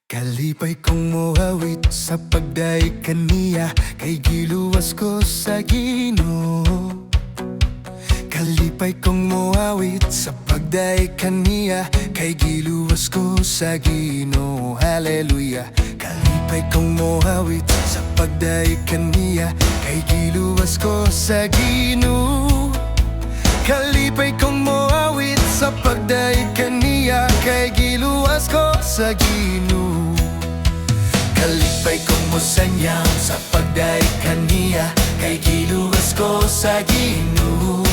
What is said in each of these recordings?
Kalipay kong moawit sa pagdaig kaniya, kay giluwas ko sa Ginoo. Kalipay kong moawit sa pagdaig kaniya, kay giluwas ko sa Ginoo. Hallelujah. Kalipay kong moawit sa pagdaig kaniya, kay giluwas ko sa Ginoo. Kalipay kong moawit sa pagdaig kaniya, kay giluwas ko sa Ginoo. Kalipay kong mosanyaw sa pagdaig kaniya, kay giluwas ko sa Ginoo.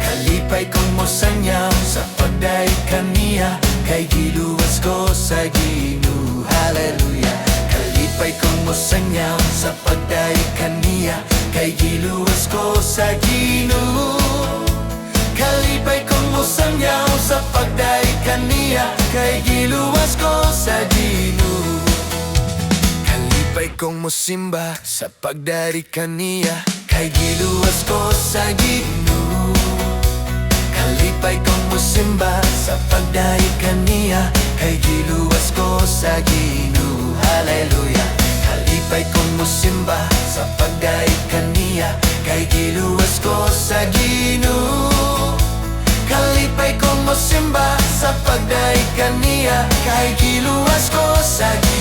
Kalipay kong mosanyaw sa pagdaig kaniya, kay giluwas ko sa Ginoo. Hallelujah. Kalipay kong mosanyaw sa pagdaig kaniya, kay giluwas ko sa Ginoo. Kalipay kong mosanyaw sa pagdaig kaniya, kay giluwas ko sa Ginoo. Kalipay kong mosimba sa pagdaig kaniya, kay giluwas ko sa Ginoo. Kalipay kong mosimba sa pagdaig kaniya, kay giluwas ko sa Ginoo. Hallelujah. Kalipay kong mosimba sa pagdaig kaniya, kay giluwas ko sa Ginoo. Kalipay kong mosimba sa pagdaig kaniya, kay giluwas ko sa Ginoo.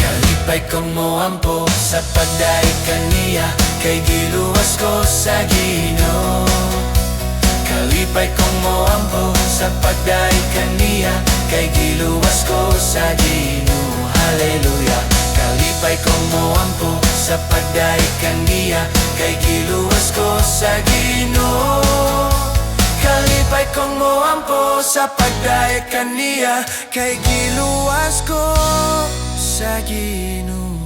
Kalipay kong moampo sa pagdaig kaniya, kay giluwas ko sa Ginoo. Kalipay kong moampo sa pagdaig kaniya, kay giluwas ko sa Ginoo. Hallelujah. Kalipay kong moampo sa pagdaig kaniya, kay giluwas ko sa Ginoo. Kalipay kong moampo sa pagdaig kaniya, kay giluwas ko sa Ginoo.